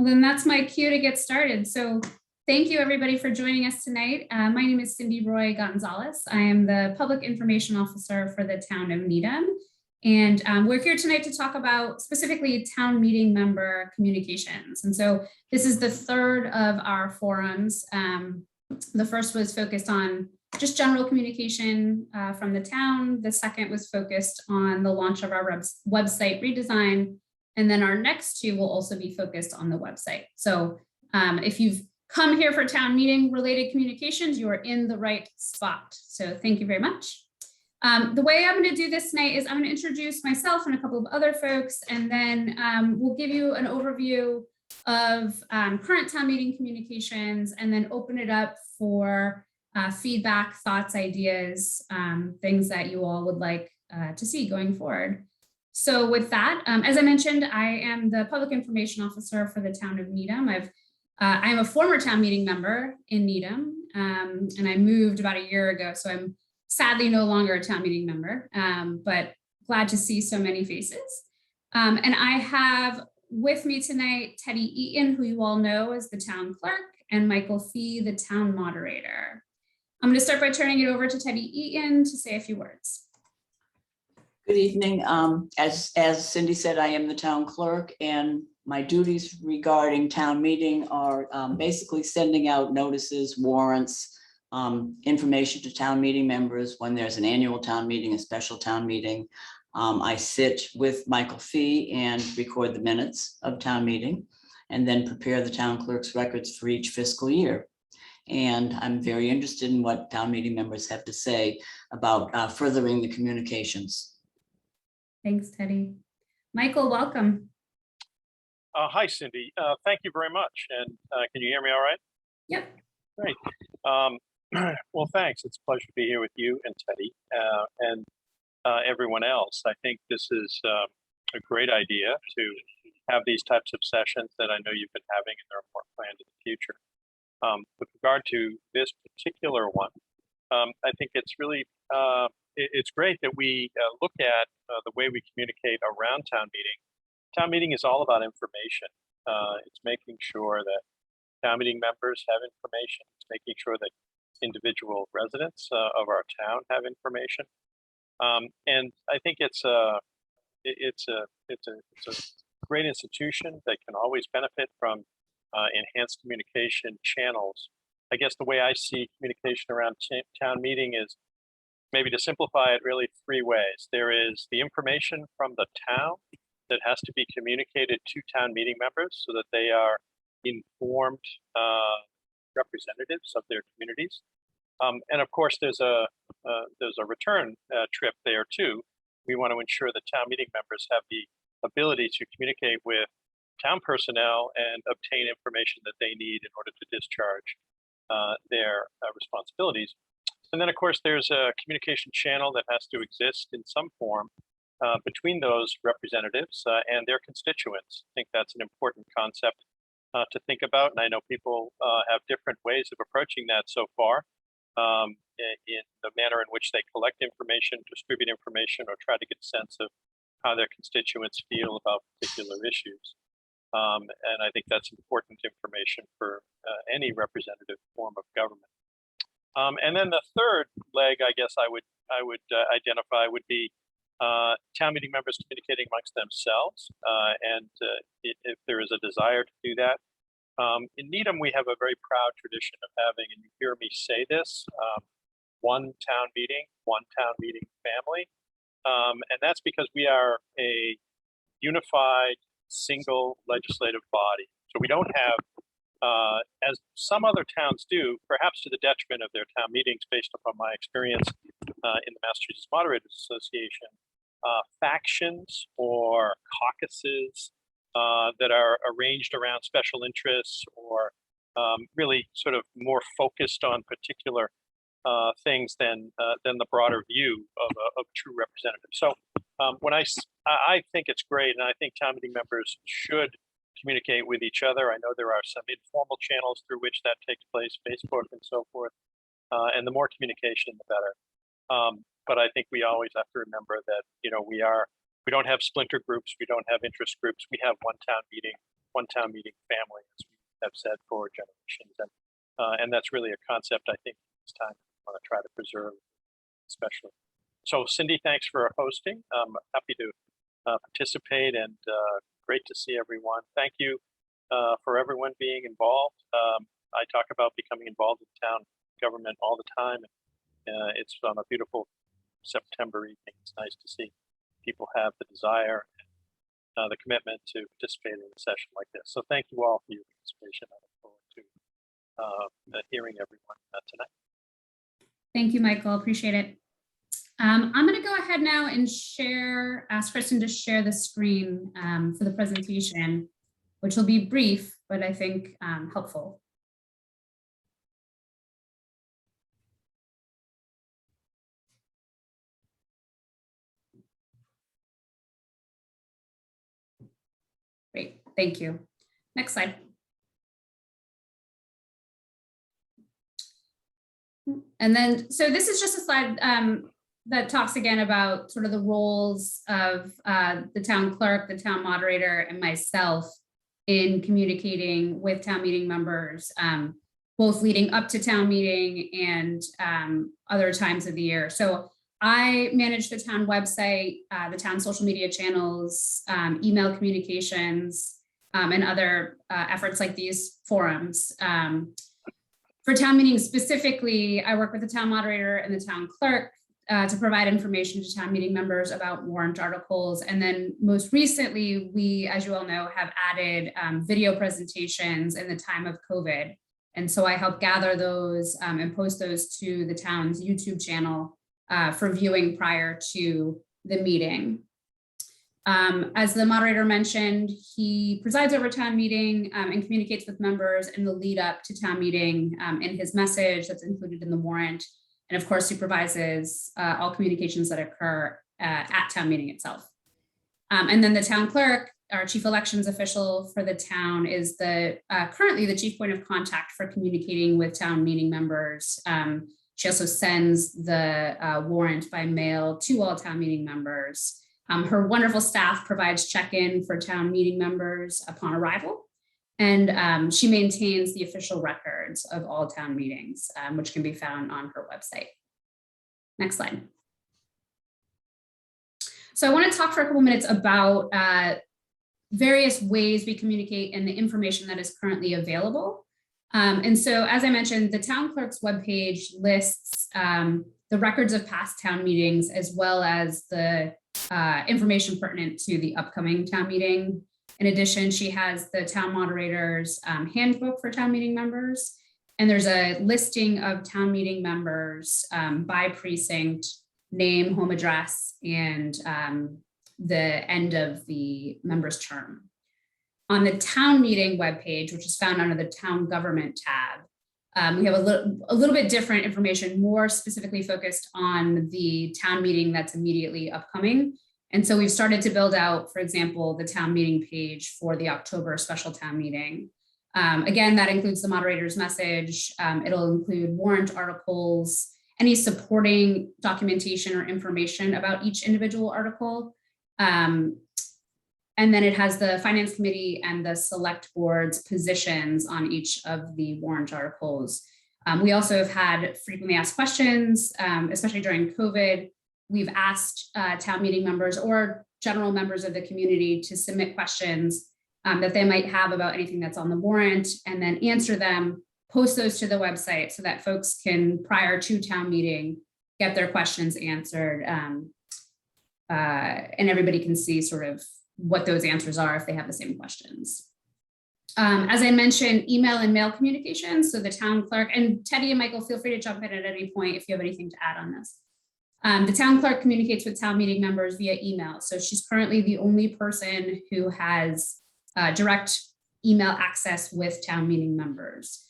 Well, then that's my cue to get started. So thank you everybody for joining us tonight. My name is Cindy Roy Gonzalez. I am the Public Information Officer for the town of Needham. And we're here tonight to talk about specifically town meeting member communications. And so this is the third of our forums. The first was focused on just general communication from the town. The second was focused on the launch of our website redesign. And then our next two will also be focused on the website. So if you've come here for town meeting related communications, you are in the right spot. So thank you very much. The way I'm going to do this tonight is I'm going to introduce myself and a couple of other folks, and then we'll give you an overview of current town meeting communications, and then open it up for feedback, thoughts, ideas, things that you all would like to see going forward. So with that, as I mentioned, I am the Public Information Officer for the town of Needham. I'm a former town meeting member in Needham, and I moved about a year ago, so I'm sadly no longer a town meeting member, but glad to see so many faces. And I have with me tonight Teddy Eaton, who you all know as the town clerk, and Michael Fee, the town moderator. I'm going to start by turning it over to Teddy Eaton to say a few words. Good evening. As Cindy said, I am the town clerk, and my duties regarding town meeting are basically sending out notices, warrants, information to town meeting members when there's an annual town meeting, a special town meeting. I sit with Michael Fee and record the minutes of town meeting, and then prepare the town clerk's records for each fiscal year. And I'm very interested in what town meeting members have to say about furthering the communications. Thanks, Teddy. Michael, welcome. Hi, Cindy. Thank you very much. And can you hear me all right? Yep. Great. Well, thanks. It's a pleasure to be here with you and Teddy and everyone else. I think this is a great idea to have these types of sessions that I know you've been having, and they're more planned in the future. With regard to this particular one, I think it's really it's great that we look at the way we communicate around town meeting. Town meeting is all about information. It's making sure that town meeting members have information. It's making sure that individual residents of our town have information. And I think it's a great institution that can always benefit from enhanced communication channels. I guess the way I see communication around town meeting is, maybe to simplify it, really three ways. There is the information from the town that has to be communicated to town meeting members so that they are informed representatives of their communities. And of course, there's a return trip there too. We want to ensure that town meeting members have the ability to communicate with town personnel and obtain information that they need in order to discharge their responsibilities. And then, of course, there's a communication channel that has to exist in some form between those representatives and their constituents. I think that's an important concept to think about. And I know people have different ways of approaching that so far in the manner in which they collect information, distribute information, or try to get a sense of how their constituents feel about particular issues. And I think that's important information for any representative form of government. And then the third leg, I guess I would identify would be town meeting members communicating amongst themselves, and if there is a desire to do that. In Needham, we have a very proud tradition of having, and you hear me say this, one town meeting family, and that's because we are a unified single legislative body. So we don't have, as some other towns do, perhaps to the detriment of their town meetings, based upon my experience in the Massachusetts Moderators Association, factions or caucuses that are arranged around special interests, or really sort of more focused on particular things than the broader view of true representatives. So when I think it's great, and I think town meeting members should communicate with each other. I know there are some informal channels through which that takes place, Facebook and so forth, and the more communication, the better. But I think we always have to remember that we don't have splinter groups, we don't have interest groups. We have one town meeting one town meeting family, as we have said for generations. And that's really a concept I think it's time we want to try to preserve, especially. So Cindy, thanks for hosting. I'm happy to participate, and great to see everyone. Thank you for everyone being involved. I talk about becoming involved in town government all the time. It's on a beautiful September evening. It's nice to see people have the desire and the commitment to participate in a session like this. So thank you all for your participation. I look forward to hearing everyone tonight. Thank you, Michael. Appreciate it. I'm going to go ahead now and ask Kristen to share the screen for the presentation, which will be brief, but I think helpful. Great, thank you. Next slide. And then, so this is just a slide that talks again about sort of the roles of the town clerk, the town moderator, and myself in communicating with town meeting members, both leading up to town meeting and other times of the year. So I manage the town website, the town social media channels, email communications, and other efforts like these forums. For town meetings specifically, I work with the town moderator and the town clerk to provide information to town meeting members about warrant articles. And then most recently, we, as you all know, have added video presentations in the time of COVID. And so I help gather those and post those to the town's YouTube channel for viewing prior to the meeting. As the moderator mentioned, he presides over town meeting and communicates with members in the lead up to town meeting in his message that's included in the warrant. And of course, supervises all communications that occur at town meeting itself. And then the town clerk, our chief elections official for the town, is currently the chief point of contact for communicating with town meeting members. She also sends the warrant by mail to all town meeting members. Her wonderful staff provides check-in for town meeting members upon arrival. And she maintains the official records of all town meetings, which can be found on her website. Next slide. So I want to talk for a couple minutes about various ways we communicate and the information that is currently available. And so, as I mentioned, the town clerk's webpage lists the records of past town meetings, as well as the information pertinent to the upcoming town meeting. In addition, she has the town moderator's handbook for town meeting members. And there's a listing of town meeting members by precinct, name, home address, and the end of the member's term. On the town meeting webpage, which is found under the town government tab, we have a little bit different information, more specifically focused on the town meeting that's immediately upcoming. And so we've started to build out, for example, the town meeting page for the October special town meeting. Again, that includes the moderator's message. It'll include warrant articles, any supporting documentation or information about each individual article. And then it has the finance committee and the select board's positions on each of the warrant articles. We also have had frequently asked questions, especially during COVID. We've asked town meeting members or general members of the community to submit questions that they might have about anything that's on the warrant, and then answer them, post those to the website so that folks can, prior to town meeting, get their questions answered. And everybody can see sort of what those answers are if they have the same questions. As I mentioned, email and mail communication. So the town clerk, and Teddy and Michael, feel free to jump in at any point if you have anything to add on this. The town clerk communicates with town meeting members via email. So she's currently the only person who has direct email access with town meeting members.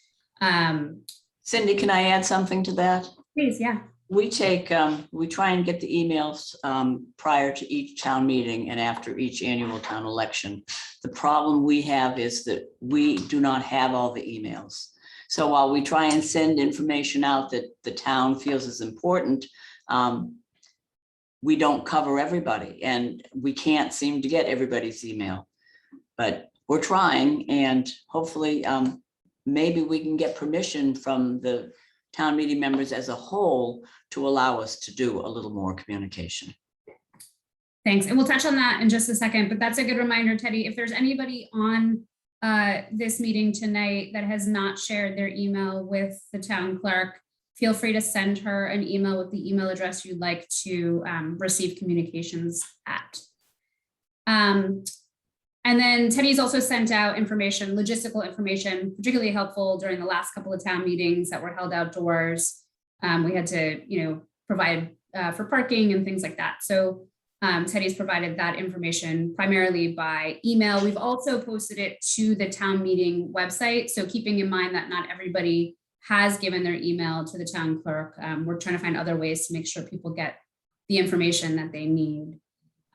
Cindy, can I add something to that? Please, yeah. We try and get the emails prior to each town meeting and after each annual town election. The problem we have is that we do not have all the emails. So while we try and send information out that the town feels is important, we don't cover everybody, and we can't seem to get everybody's email. But we're trying, and hopefully maybe we can get permission from the town meeting members as a whole to allow us to do a little more communication. Thanks. And we'll touch on that in just a second, but that's a good reminder, Teddy. If there's anybody on this meeting tonight that has not shared their email with the town clerk, feel free to send her an email with the email address you'd like to receive communications at. And then Teddy's also sent out information, logistical information, particularly helpful during the last couple of town meetings that were held outdoors. We had to, provide for parking and things like that. So Teddy's provided that information primarily by email. We've also posted it to the town meeting website. So keeping in mind that not everybody has given their email to the town clerk, we're trying to find other ways to make sure people get the information that they need.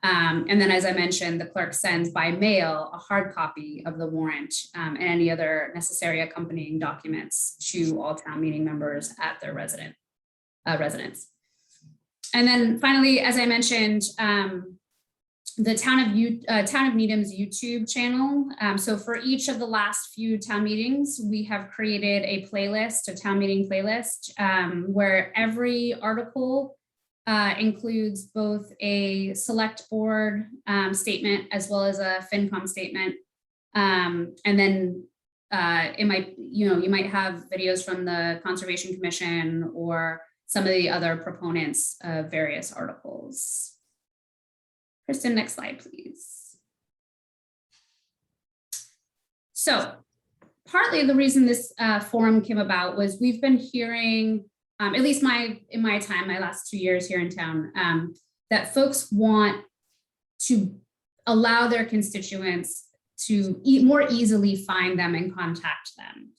And then, as I mentioned, the clerk sends by mail a hard copy of the warrant and any other necessary accompanying documents to all town meeting members at their residence. And then finally, as I mentioned, the Town of Needham's YouTube channel. So for each of the last few town meetings, we have created a playlist, a town meeting playlist, where every article includes both a select board statement as well as a FinCom statement. And then it might, you might have videos from the Conservation Commission or some of the other proponents of various articles. Kristen, next slide, please. So partly the reason this forum came about was we've been hearing, at least in my time, my last 2 years here in town, that folks want to allow their constituents to more easily find them and contact them.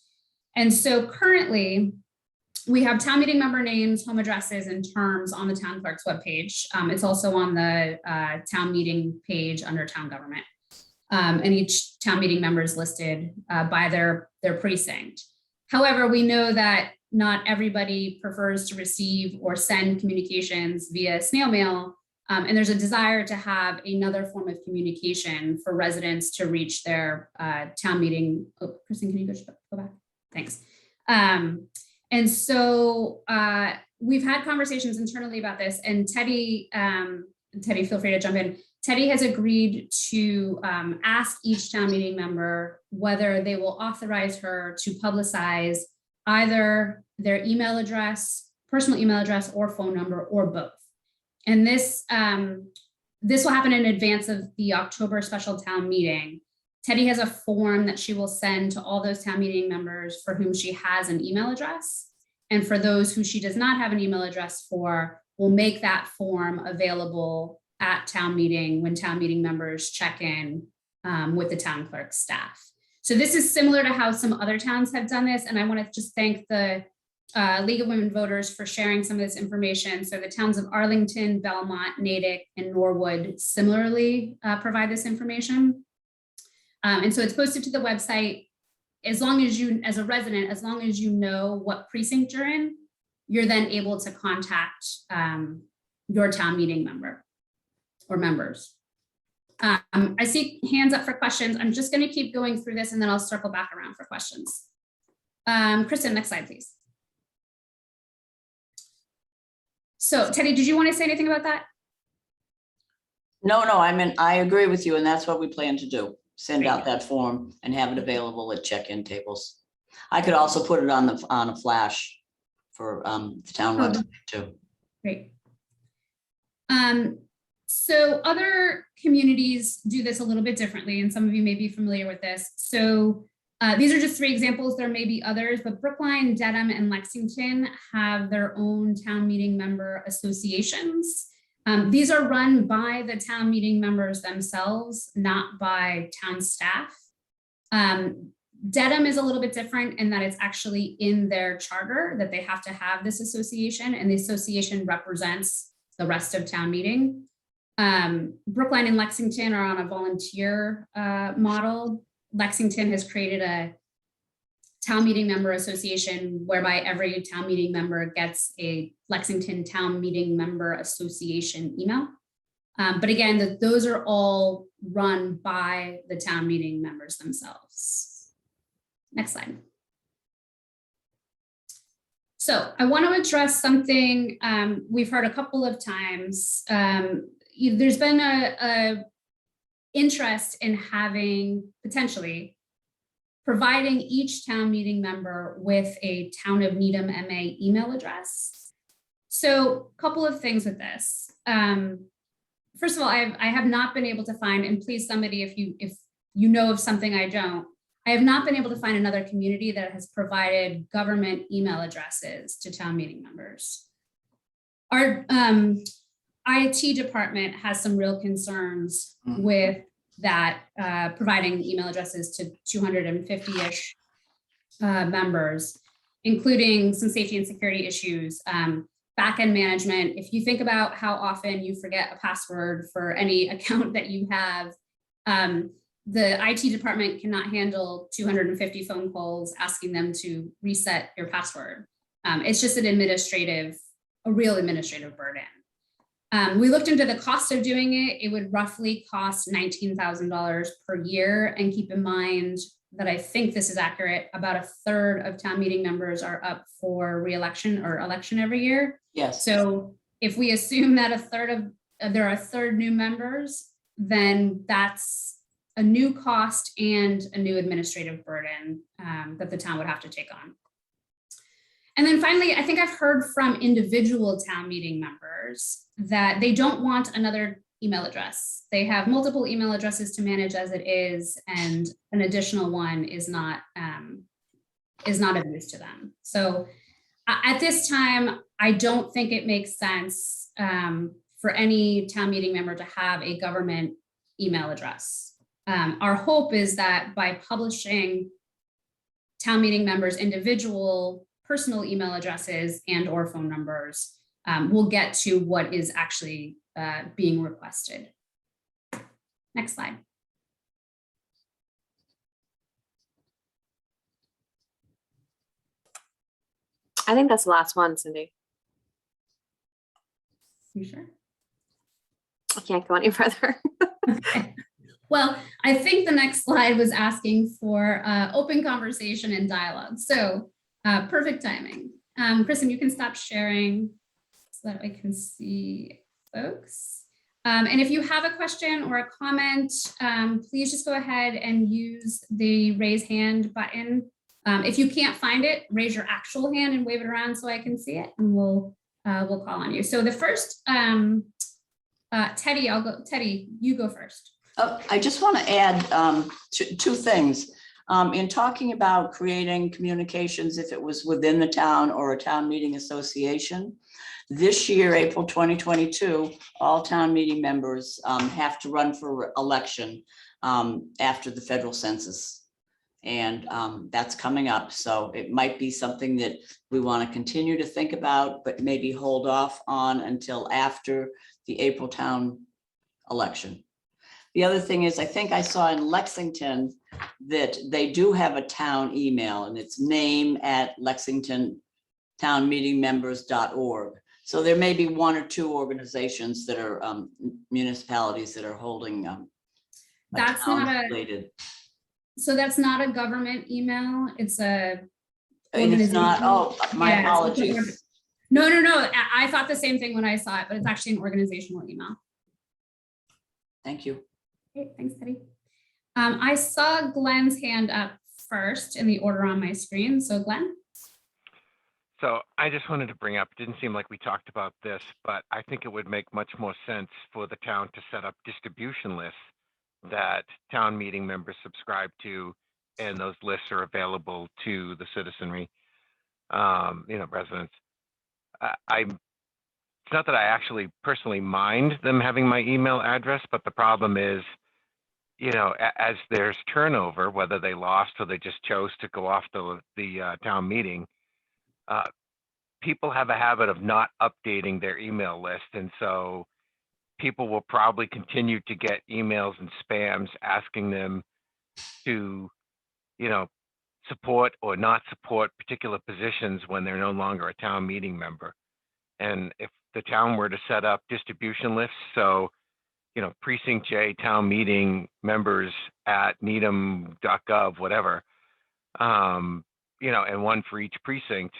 And so currently, we have town meeting member names, home addresses, and terms on the town clerk's webpage. It's also on the town meeting page under town government. And each town meeting member is listed by their precinct. However, we know that not everybody prefers to receive or send communications via snail mail. And there's a desire to have another form of communication for residents to reach their town meeting. Oh, Kristen, can you go back? Thanks. And so we've had conversations internally about this, and Teddy, feel free to jump in. Teddy has agreed to ask each town meeting member whether they will authorize her to publicize either their email address, personal email address, or phone number, or both. And this will happen in advance of the October special town meeting. Teddy has a form that she will send to all those town meeting members for whom she has an email address. And for those who she does not have an email address for, we'll make that form available at town meeting when town meeting members check in with the town clerk staff. So this is similar to how some other towns have done this. And I want to just thank the League of Women Voters for sharing some of this information. So the towns of Arlington, Belmont, Natick, and Norwood similarly provide this information. And so it's posted to the website. As long as you, as a resident, as long as you know what precinct you're in, you're then able to contact your town meeting member or members. I see hands up for questions. I'm just going to keep going through this and then I'll circle back around for questions. Kristen, next slide, please. So Teddy, did you want to say anything about that? No, I agree with you, and that's what we plan to do. Send out that form and have it available at check-in tables. I could also put it on a flash for the town website too. Great. So other communities do this a little bit differently, and some of you may be familiar with this. So these are just 3 examples. There may be others, but Brookline, Dedham, and Lexington have their own town meeting member associations. These are run by the town meeting members themselves, not by town staff. Dedham is a little bit different in that it's actually in their charter that they have to have this association, and the association represents the rest of town meeting. Brookline and Lexington are on a volunteer model. Lexington has created a town meeting member association whereby every town meeting member gets a Lexington Town Meeting Member Association email. But again, those are all run by the town meeting members themselves. Next slide. So I want to address something we've heard a couple of times. There's been a interest in having potentially providing each town meeting member with a Town of Needham MA email address. So a couple of things with this. First of all, I have not been able to find, and please somebody, if you know of something I don't, I have not been able to find another community that has provided government email addresses to town meeting members. Our IT department has some real concerns with that, providing email addresses to 250-ish members, including some safety and security issues, back-end management. If you think about how often you forget a password for any account that you have, the IT department cannot handle 250 phone calls asking them to reset your password. It's just a real administrative burden. We looked into the cost of doing it. It would roughly cost $19,000 per year. And keep in mind that I think this is accurate. About a third of town meeting members are up for re-election or election every year. Yes. So if we assume that there are a third new members, then that's a new cost and a new administrative burden that the town would have to take on. And then finally, I think I've heard from individual town meeting members that they don't want another email address. They have multiple email addresses to manage as it is, and an additional one is not of use to them. So at this time, I don't think it makes sense for any town meeting member to have a government email address. Our hope is that by publishing town meeting members' individual personal email addresses and or phone numbers, we'll get to what is actually being requested. Next slide. I think that's the last one, Cindy. You sure? I can't go any further. Okay. Well, I think the next slide was asking for open conversation and dialogue. So perfect timing. Kristen, you can stop sharing so that I can see folks. And if you have a question or a comment, please just go ahead and use the raise hand button. If you can't find it, raise your actual hand and wave it around so I can see it, and we'll call on you. So the first, Teddy, Teddy, you go first. I just want to add two things. In talking about creating communications, if it was within the town or a town meeting association, this year, April 2022, all town meeting members have to run for election after the federal census. And that's coming up. So it might be something that we want to continue to think about, but maybe hold off on until after the April town election. The other thing is, I think I saw in Lexington that they do have a town email, and it's name@lexingtontownmeetingmembers.org. So there may be one or two organizations that are municipalities that are holding That's not related. So that's not a government email. It's a. It's not. Oh, my apologies. No. I thought the same thing when I saw it, but it's actually an organizational email. Thank you. Okay, thanks, Teddy. I saw Glenn's hand up first in the order on my screen. So Glenn. So I just wanted to bring up, it didn't seem like we talked about this, but I think it would make much more sense for the town to set up distribution lists that town meeting members subscribe to, and those lists are available to the citizenry, residents. It's not that I actually personally mind them having my email address, but the problem is, as there's turnover, whether they lost or they just chose to go off the town meeting, people have a habit of not updating their email list. And so people will probably continue to get emails and spams asking them to, support or not support particular positions when they're no longer a town meeting member. And if the town were to set up distribution lists, so precinct J town meeting members at needham.gov, whatever, and one for each precinct,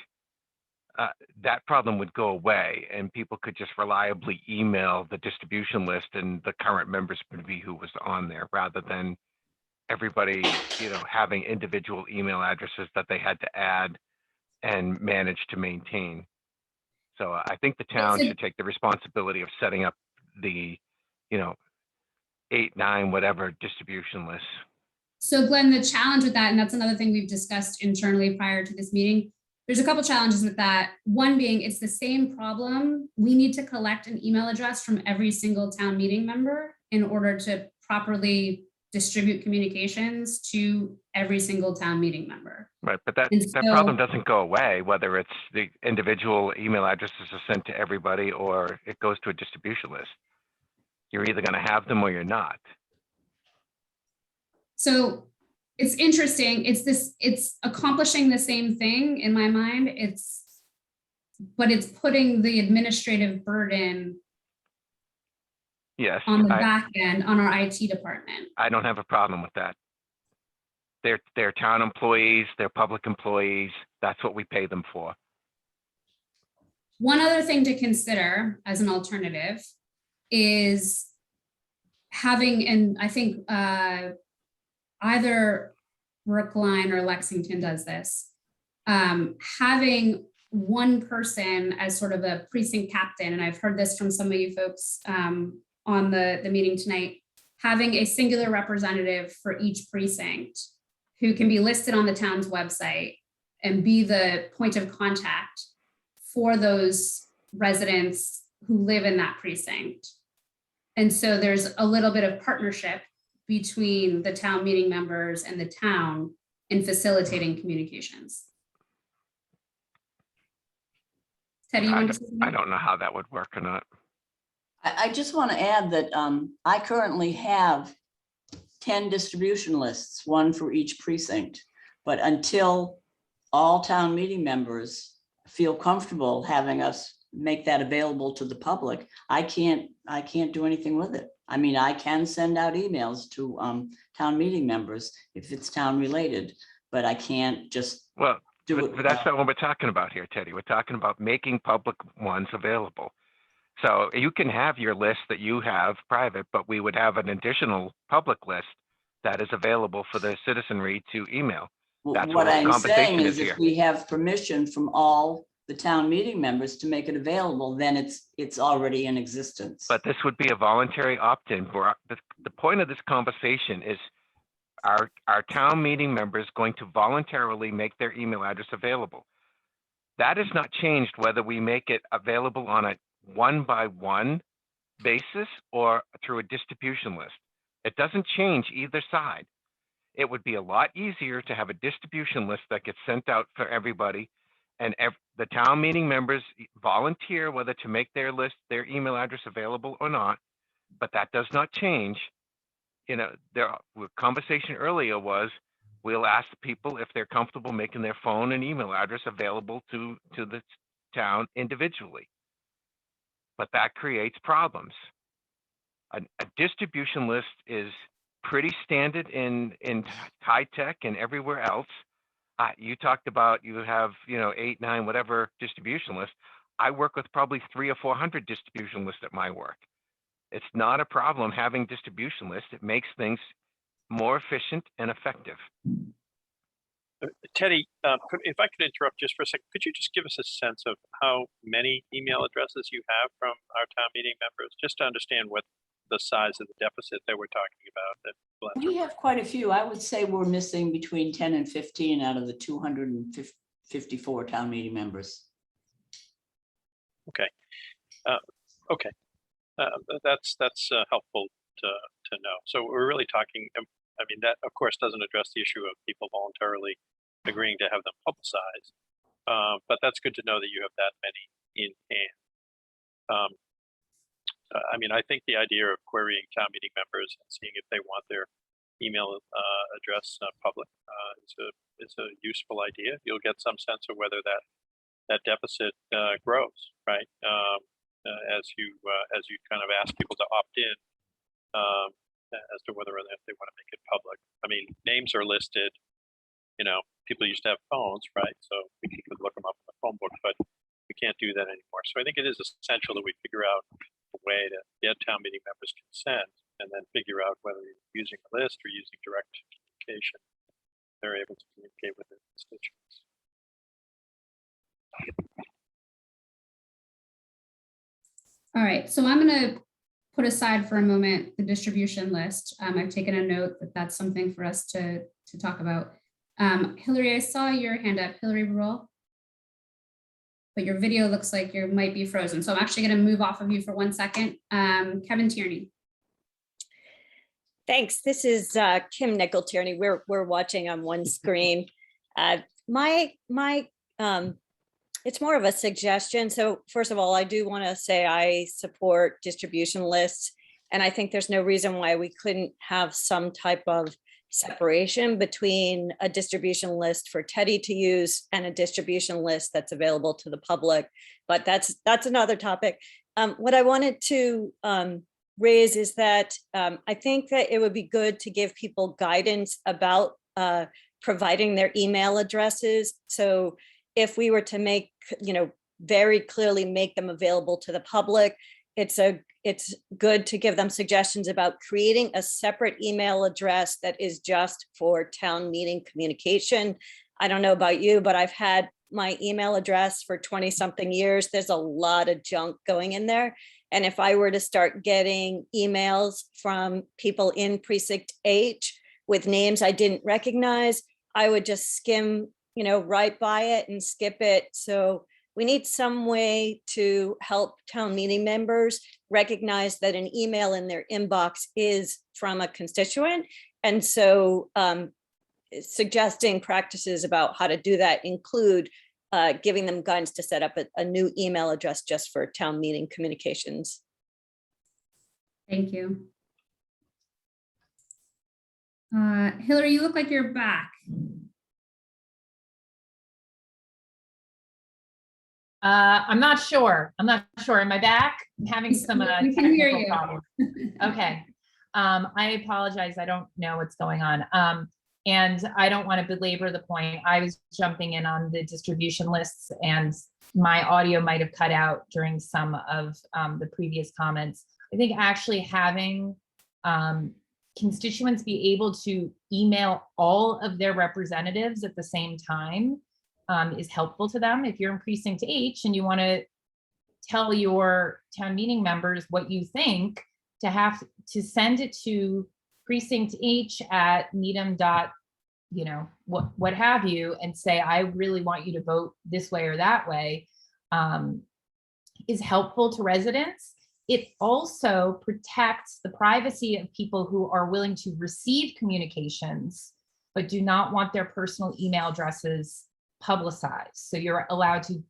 that problem would go away and people could just reliably email the distribution list and the current members would be who was on there rather than everybody, having individual email addresses that they had to add and manage to maintain. So I think the town should take the responsibility of setting up the, 8, 9, whatever distribution lists. So Glenn, the challenge with that, and that's another thing we've discussed internally prior to this meeting, there's a couple challenges with that. One being it's the same problem. We need to collect an email address from every single town meeting member in order to properly distribute communications to every single town meeting member. Right, but that And problem so- doesn't go away, whether it's the individual email addresses are sent to everybody or it goes to a distribution list. You're either going to have them or you're not. So it's interesting. It's accomplishing the same thing in my mind. But it's putting the administrative burden Yes, on the back end on our IT department. I don't have a problem with that. They're town employees, they're public employees. That's what we pay them for. One other thing to consider as an alternative is having, and I think either Brookline or Lexington does this, having one person as sort of a precinct captain, and I've heard this from some of you folks on the meeting tonight, having a singular representative for each precinct who can be listed on the town's website and be the point of contact for those residents who live in that precinct. And so there's a little bit of partnership between the town meeting members and the town in facilitating communications. Teddy, you want to say something? I don't know how that would work or not. I just want to add that I currently have 10 distribution lists, one for each precinct. But until all town meeting members feel comfortable having us make that available to the public, I can't do anything with it. I mean, I can send out emails to town meeting members if it's town related, but I can't just do it. But that's not what we're talking about here, Teddy. We're talking about making public ones available. So you can have your list that you have private, but we would have an additional public list that is available for the citizenry to email. That's What the I'm saying conversation is here. if we have permission from all the town meeting members to make it available, then it's already in existence. But this would be a voluntary opt-in. The point of this conversation is our town meeting members going to voluntarily make their email address available. That has not changed whether we make it available on a one-by-one basis or through a distribution list. It doesn't change either side. It would be a lot easier to have a distribution list that gets sent out for everybody, and the town meeting members volunteer whether to make their list, their email address available or not. But that does not change. The conversation earlier was, we'll ask people if they're comfortable making their phone and email address available to the town individually. But that creates problems. A distribution list is pretty standard in high tech and everywhere else. You talked about you have 8, 9, whatever distribution lists. I work with probably 300 or 400 distribution lists at my work. It's not a problem having distribution lists. It makes things more efficient and effective. Teddy, if I could interrupt just for a second, could you just give us a sense of how many email addresses you have from our town meeting members, just to understand what the size of the deficit that we're talking about? That We have quite a few. I would say we're missing between 10 and 15 out of the 254 town meeting members. Okay. Okay. That's helpful to know. So we're really talking, I mean, that of course doesn't address the issue of people voluntarily agreeing to have them publicized. But that's good to know that you have that many in hand. I mean, I think the idea of querying town meeting members and seeing if they want their email address public is a useful idea. You'll get some sense of whether that deficit grows, right? As you kind of ask people to opt in as to whether or not they want to make it public. I mean, names are listed, people used to have phones, right? So we could look them up in the phone book, but we can't do that anymore. So I think it is essential that we figure out a way to get town meeting members' consent and then figure out whether you're using a list or using direct communication, they're able to communicate with their constituents. All right, so I'm going to put aside for a moment the distribution list. I've taken a note that that's something for us to talk about. Hillary, I saw your hand up. Hillary Burrell. But your video looks like you might be frozen. So I'm actually going to move off of you for 1 second. Kevin Tierney. Thanks. This is Kim Nickel Tierney. We're watching on one screen. It's more of a suggestion. So first of all, I do want to say I support distribution lists, and I think there's no reason why we couldn't have some type of separation between a distribution list for Teddy to use and a distribution list that's available to the public. But that's another topic. What I wanted to raise is that I think that it would be good to give people guidance about providing their email addresses. So if we were to make, very clearly make them available to the public, it's good to give them suggestions about creating a separate email address that is just for town meeting communication. I don't know about you, but I've had my email address for 20 something years. There's a lot of junk going in there. And if I were to start getting emails from people in precinct H with names I didn't recognize, I would just skim, right by it and skip it. So we need some way to help town meeting members recognize that an email in their inbox is from a constituent. And so suggesting practices about how to do that include giving them guidance to set up a new email address just for town meeting communications. Thank you. Hillary, you look like you're back. I'm not sure. Am I back? I'm having some We can hear technical you. problems. Okay. I apologize. I don't know what's going on. And I don't want to belabor the point. I was jumping in on the distribution lists and my audio might have cut out during some of the previous comments. I think actually having constituents be able to email all of their representatives at the same time is helpful to them. If you're in precinct H and you want to tell your town meeting members what you think, to have to send it to precinct H at Needham dot, what have you, and say, I really want you to vote this way or that way, is helpful to residents. It also protects the privacy of people who are willing to receive communications, but do not want their personal email addresses publicized. So you're allowed to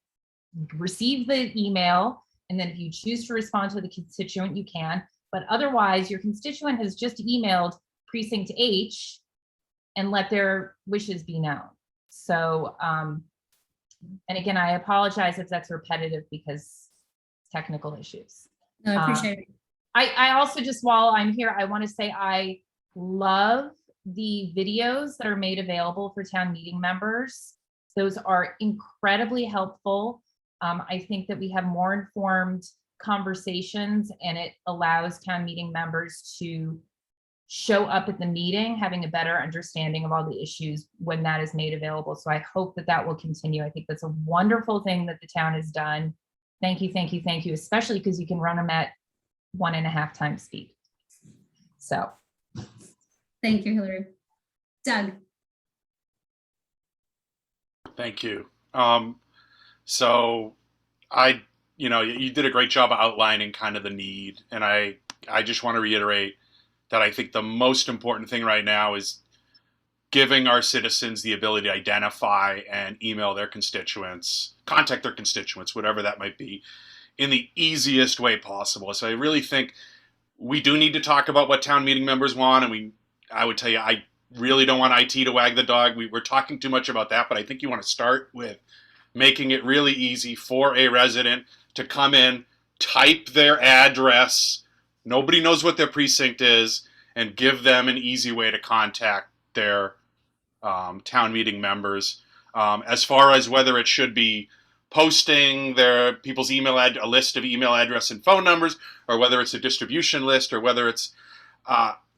receive the email, and then if you choose to respond to the constituent, you can. But otherwise, your constituent has just emailed precinct H and let their wishes be known. So, and again, I apologize if that's repetitive because technical issues. No, I appreciate it. I also just, while I'm here, I want to say I love the videos that are made available for town meeting members. Those are incredibly helpful. I think that we have more informed conversations and it allows town meeting members to show up at the meeting, having a better understanding of all the issues when that is made available. So I hope that that will continue. I think that's a wonderful thing that the town has done. Thank you, thank you, thank you, especially because you can run them at 1.5 times speed. So. Thank you, Hillary. Doug. Thank you. So you did a great job of outlining kind of the need. And I just want to reiterate that I think the most important thing right now is giving our citizens the ability to identify and email their constituents, contact their constituents, whatever that might be, in the easiest way possible. So I really think we do need to talk about what town meeting members want. And I would tell you, I really don't want IT to wag the dog. We're talking too much about that, but I think you want to start with making it really easy for a resident to come in, type their address, nobody knows what their precinct is, and give them an easy way to contact their town meeting members. As far as whether it should be posting their people's a list of email address and phone numbers, or whether it's a distribution list, or whether it's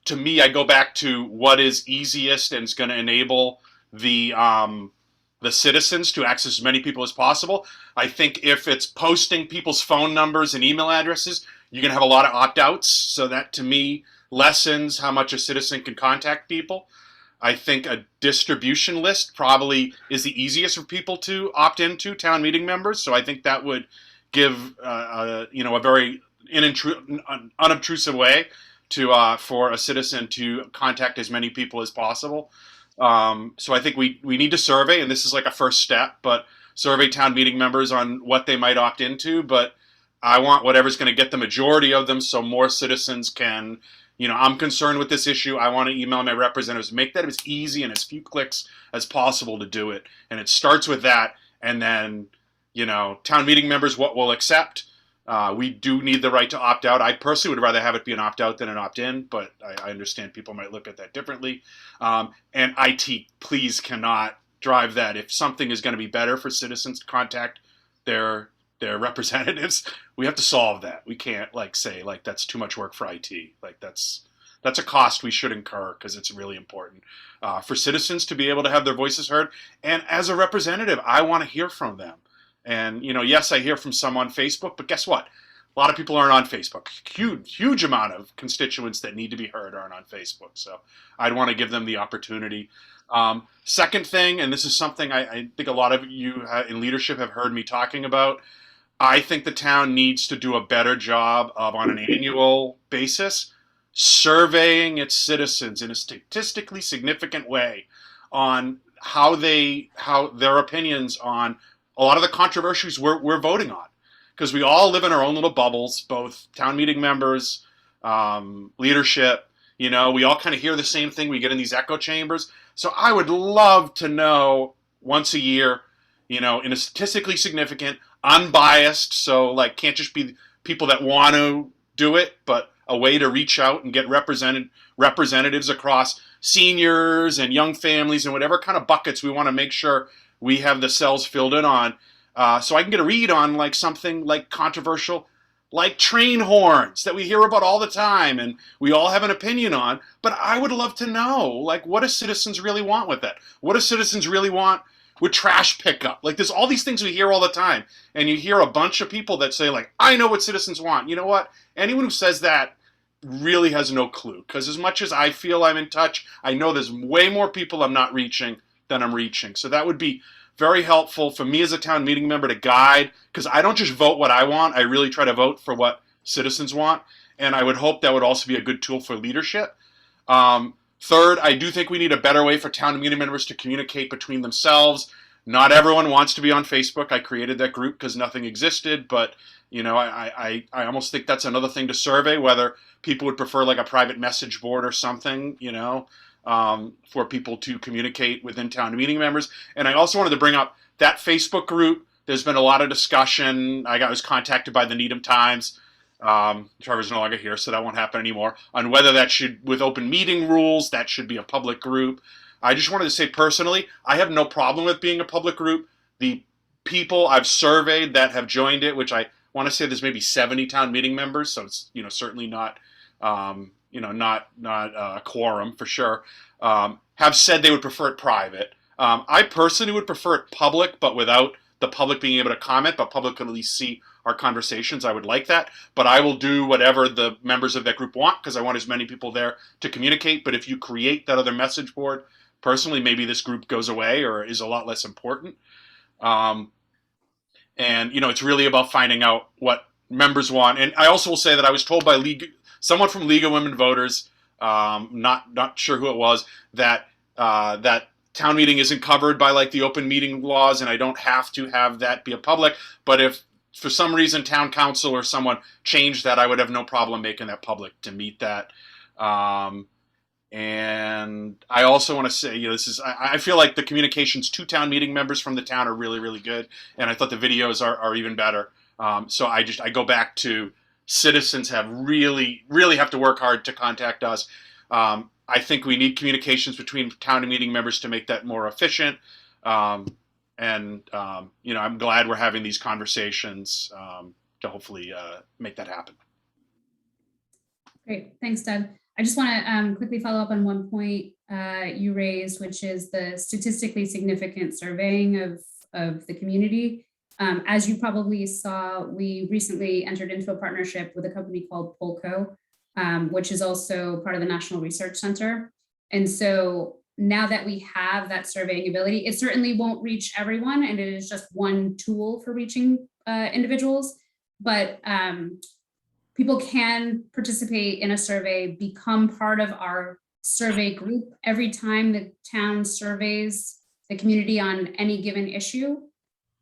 to me, I go back to what is easiest and is going to enable the citizens to access as many people as possible. I think if it's posting people's phone numbers and email addresses, you're going to have a lot of opt-outs. So that, to me, lessens how much a citizen can contact people. I think a distribution list probably is the easiest for people to opt into, town meeting members. So I think that would give a very unobtrusive way to for a citizen to contact as many people as possible. So I think we need to survey, and this is like a first step, but survey town meeting members on what they might opt into. But I want whatever's going to get the majority of them, so more citizens can, I'm concerned with this issue. I want to email my representatives, make that as easy and as few clicks as possible to do it. And it starts with that. And then, town meeting members, what will accept. We do need the right to opt out. I personally would rather have it be an opt out than an opt in, but I understand people might look at that differently. And IT, please cannot drive that. If something is going to be better for citizens to contact their representatives, we have to solve that. We can't say that's too much work for IT. That's a cost we should incur, because it's really important for citizens to be able to have their voices heard. And as a representative, I want to hear from them. And, yes, I hear from some on Facebook, but guess what? A lot of people aren't on Facebook. Huge amount of constituents that need to be heard aren't on Facebook. So I'd want to give them the opportunity. Second thing, and this is something I think a lot of you in leadership have heard me talking about, I think the town needs to do a better job of, on an annual basis, surveying its citizens in a statistically significant way on how their opinions on a lot of the controversies we're voting on. Because we all live in our own little bubbles, both town meeting members, leadership, we all kind of hear the same thing. We get in these echo chambers. So I would love to know once a year, in a statistically significant, unbiased, so can't just be people that want to do it, but a way to reach out and get representatives across seniors and young families and whatever kind of buckets we want to make sure we have the cells filled in on. So I can get a read on something controversial, like train horns that we hear about all the time and we all have an opinion on. But I would love to know, what do citizens really want with that? What do citizens really want with trash pickup? There's all these things we hear all the time. And you hear a bunch of people that say, I know what citizens want. You know what? Anyone who says that really has no clue. Because as much as I feel I'm in touch, I know there's way more people I'm not reaching than I'm reaching. So that would be very helpful for me as a town meeting member to guide, because I don't just vote what I want. I really try to vote for what citizens want. And I would hope that would also be a good tool for leadership. Third, I do think we need a better way for town meeting members to communicate between themselves. Not everyone wants to be on Facebook. I created that group because nothing existed, but I almost think that's another thing to survey, whether people would prefer a private message board or something, for people to communicate within town meeting members. And I also wanted to bring up that Facebook group. There's been a lot of discussion. I was contacted by the Needham Times. Trevor's no longer here, so that won't happen anymore, on whether that should, with open meeting rules, that should be a public group. I just wanted to say personally, I have no problem with being a public group. The people I've surveyed that have joined it, which I want to say there's maybe 70 town meeting members, so it's certainly not not a quorum for sure, have said they would prefer it private. I personally would prefer it public, but without the public being able to comment, but public can at least see our conversations. I would like that, but I will do whatever the members of that group want, because I want as many people there to communicate. But if you create that other message board, personally, maybe this group goes away or is a lot less important. And, it's really about finding out what members want. And I also will say that I was told by someone from League of Women Voters, not sure who it was, that that town meeting isn't covered by the open meeting laws, and I don't have to have that be a public. But if for some reason town council or someone changed that, I would have no problem making that public to meet that. And I also want to say, I feel like the communications to town meeting members from the town are really, really good. And I thought the videos are even better. So I go back to citizens have really have to work hard to contact us. I think we need communications between town meeting members to make that more efficient. And I'm glad we're having these conversations to hopefully make that happen. Great, thanks, Doug. I just want to quickly follow up on one point you raised, which is the statistically significant surveying of the community. As you probably saw, we recently entered into a partnership with a company called Polco, which is also part of the National Research Center. And so now that we have that surveying ability, it certainly won't reach everyone, and it is just one tool for reaching individuals, but people can participate in a survey, become part of our survey group. Every time the town surveys the community on any given issue,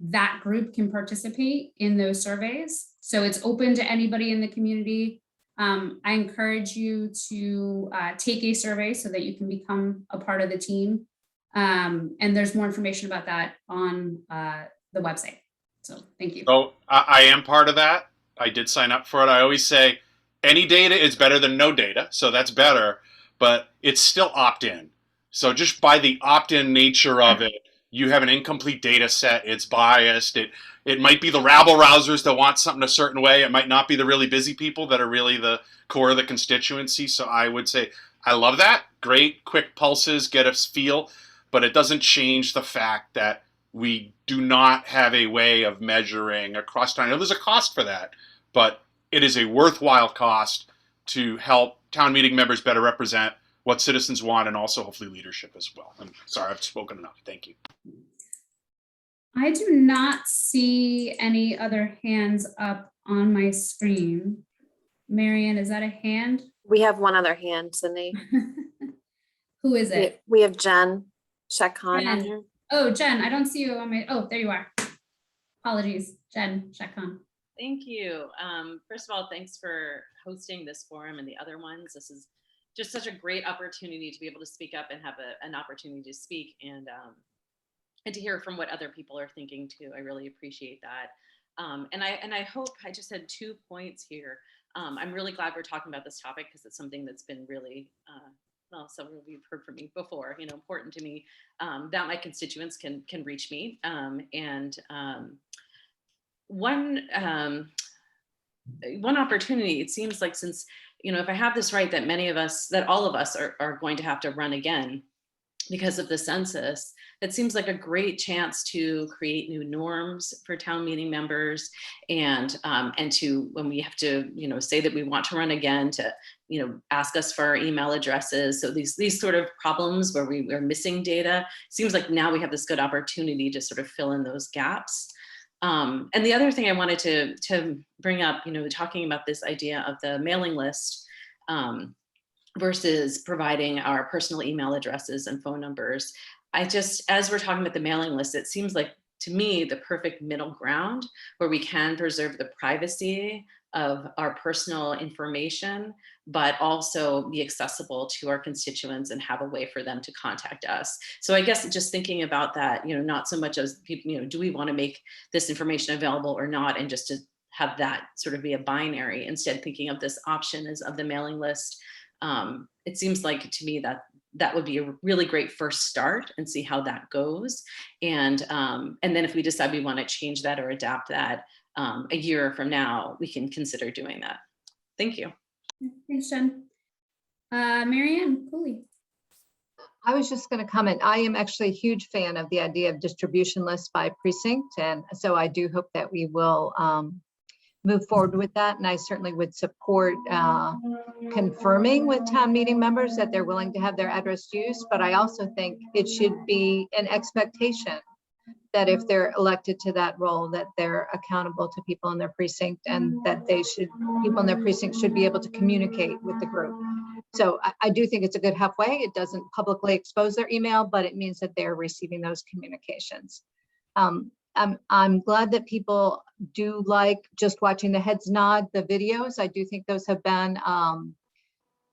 that group can participate in those surveys. So it's open to anybody in the community. I encourage you to take a survey so that you can become a part of the team. And there's more information about that on the website. So thank you. So I am part of that. I did sign up for it. I always say any data is better than no data. So that's better, but it's still opt-in. So just by the opt-in nature of it, you have an incomplete data set. It's biased. It might be the rabble-rousers that want something a certain way. It might not be the really busy people that are really the core of the constituency. So I would say I love that. Great, quick pulses, get a feel, but it doesn't change the fact that we do not have a way of measuring across time. I know there's a cost for that, but it is a worthwhile cost to help town meeting members better represent what citizens want, and also hopefully leadership as well. I'm sorry, I've spoken enough. Thank you. I do not see any other hands up on my screen. Marianne, is that a hand? We have one other hand, Cindy. Who is it? We have Jen Shekhan on Jen. here. Oh, Jen, I don't see you on my, oh, there you are. Apologies, Jen Shekhan. Thank you. First of all, thanks for hosting this forum and the other ones. This is just such a great opportunity to be able to speak up and have an opportunity to speak and to hear from what other people are thinking too. I really appreciate that. And I hope, I just had 2 points here. I'm really glad we're talking about this topic because it's something that's been really, well, some of you've heard from me before, important to me, that my constituents can reach me. One opportunity, it seems like, since, if I have this right, that many of us, that all of us are going to have to run again because of the census, that seems like a great chance to create new norms for town meeting members, and to, when we have to, say that we want to run again, to, ask us for our email addresses. So these sort of problems where we are missing data, seems like now we have this good opportunity to sort of fill in those gaps. And the other thing I wanted to bring up, talking about this idea of the mailing list versus providing our personal email addresses and phone numbers. As we're talking about the mailing list, it seems like, to me, the perfect middle ground where we can preserve the privacy of our personal information, but also be accessible to our constituents and have a way for them to contact us. So I guess just thinking about that, not so much as people, do we want to make this information available or not, and just to have that sort of be a binary, instead thinking of this option as of the mailing list. It seems like to me that would be a really great first start, and see how that goes. And then if we decide we want to change that or adapt that a year from now, we can consider doing that. Thank you. Thanks, Jen. Marianne Cooley. I was just going to comment. I am actually a huge fan of the idea of distribution lists by precinct. And so I do hope that we will move forward with that. And I certainly would support confirming with town meeting members that they're willing to have their address used. But I also think it should be an expectation that if they're elected to that role, that they're accountable to people in their precinct, and that people in their precinct should be able to communicate with the group. So I do think it's a good halfway. It doesn't publicly expose their email, but it means that they're receiving those communications. I'm glad that people do like just watching the heads nod, the videos. I do think those have been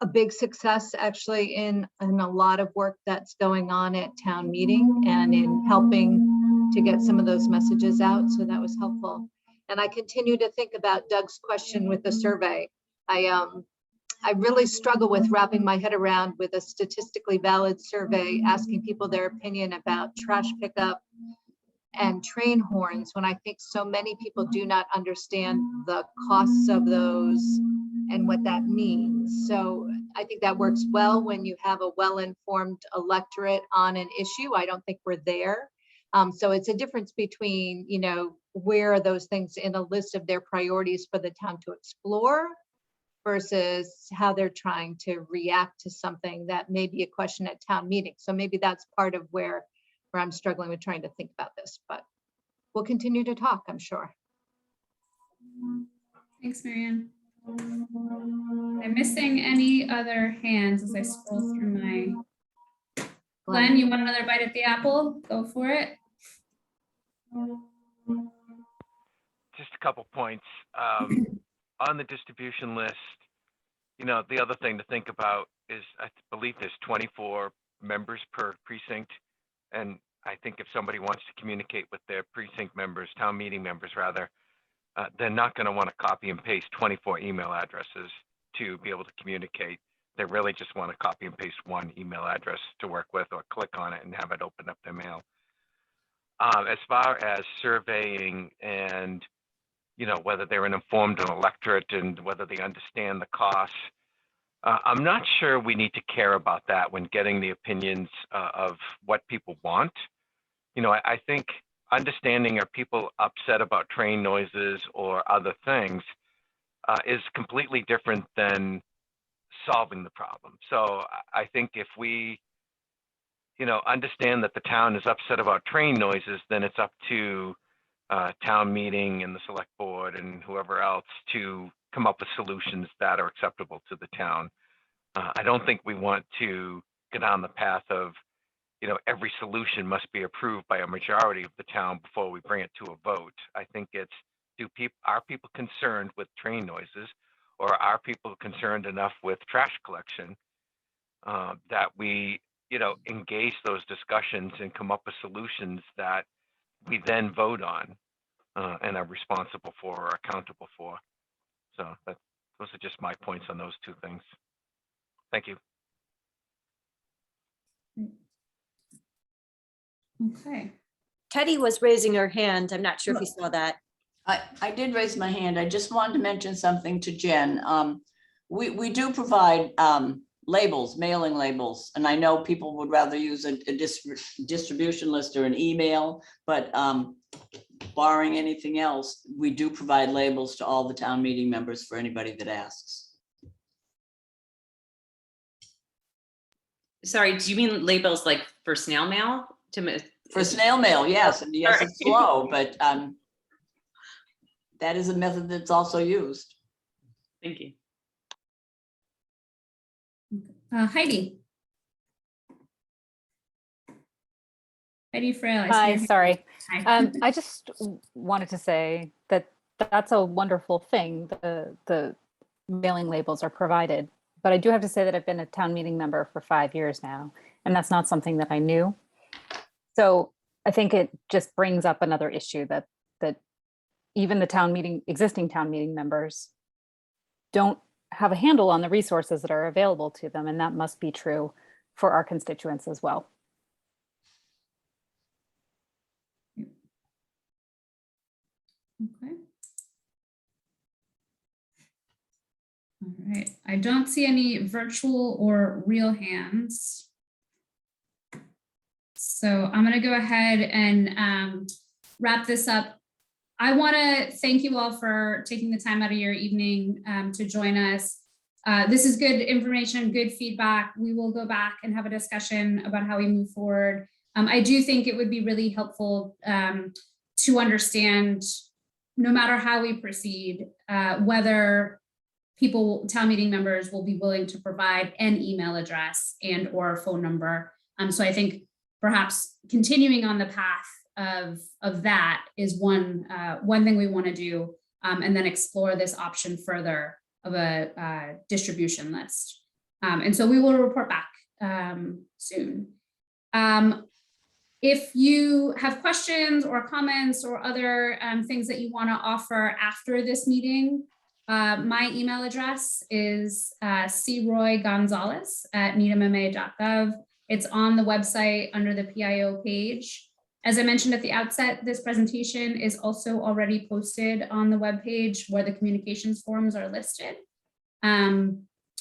a big success, actually, in a lot of work that's going on at town meeting and in helping to get some of those messages out. So that was helpful. And I continue to think about Doug's question with the survey. I really struggle with wrapping my head around with a statistically valid survey, asking people their opinion about trash pickup and train horns, when I think so many people do not understand the costs of those and what that means. So I think that works well when you have a well-informed electorate on an issue. I don't think we're there. So it's a difference between, you know, where are those things in a list of their priorities for the town to explore versus how they're trying to react to something that may be a question at town meeting. So maybe that's part of where I'm struggling with trying to think about this, but we'll continue to talk, I'm sure. Thanks, Marianne. I'm missing any other hands as I scroll through my. Glenn, you want another bite at the apple? Go for it. Just a couple points. On the distribution list, you know, the other thing to think about is I believe there's 24 members per precinct. And I think if somebody wants to communicate with their precinct members, town meeting members rather, they're not going to want to copy and paste 24 email addresses to be able to communicate. They really just want to copy and paste one email address to work with or click on it and have it open up their mail. As far as surveying and, you know, whether they're an informed electorate and whether they understand the costs, I'm not sure we need to care about that when getting the opinions of what people want. You know, I think understanding are people upset about train noises or other things is completely different than solving the problem. So I think if we, you know, understand that the town is upset about train noises, then it's up to town meeting and the select board and whoever else to come up with solutions that are acceptable to the town. I don't think we want to go down the path of, you know, every solution must be approved by a majority of the town before we bring it to a vote. I think it's, are people concerned with train noises, or are people concerned enough with trash collection that we, you know, engage those discussions and come up with solutions that we then vote on and are responsible for or accountable for. So those are just my points on those two things. Thank you. Okay. Teddy was raising her hand. I'm not sure if you saw that. I did raise my hand. I just wanted to mention something to Jen. We do provide labels, mailing labels, and I know people would rather use a distribution list or an email, but barring anything else, we do provide labels to all the town meeting members for anybody that asks. Sorry, do you mean labels like for snail mail? For snail mail, yes, and yes, it's slow, but that is a method that's also used. Thank you. Heidi. Heidi Frail. I see Hi, your hand. sorry. Hi. I just wanted to say that that's a wonderful thing. The mailing labels are provided, but I do have to say that I've been a town meeting member for 5 years now, and that's not something that I knew. So I think it just brings up another issue that even the existing town meeting members don't have a handle on the resources that are available to them, and that must be true for our constituents as well. Okay. All right. I don't see any virtual or real hands. So I'm going to go ahead and wrap this up. I want to thank you all for taking the time out of your evening to join us. This is good information, good feedback. We will go back and have a discussion about how we move forward. I do think it would be really helpful to understand, no matter how we proceed, whether town meeting members will be willing to provide an email address and or a phone number. So I think perhaps continuing on the path of that is one thing we want to do, and then explore this option further of a distribution list. And so we will report back soon. If you have questions or comments or other things that you want to offer after this meeting, my email address is croygonzalez@needhamma.gov. It's on the website under the PIO page. As I mentioned at the outset, this presentation is also already posted on the webpage where the communications forums are listed.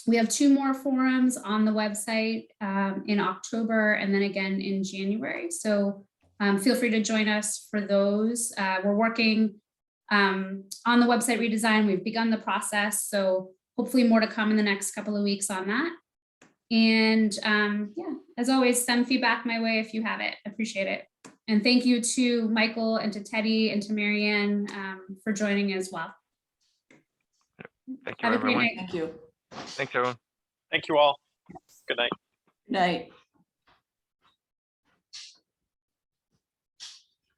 We have 2 more forums on the website in October and then again in January. So feel free to join us for those. We're working on the website redesign. We've begun the process. So hopefully more to come in the next couple of weeks on that. And yeah, as always, send feedback my way if you have it. Appreciate it. And thank you to Michael and to Teddy and to Marianne for joining as well. Thank you, Have a great everyone. night. Thank you. Thanks, everyone. Thank you all. Good night. Night.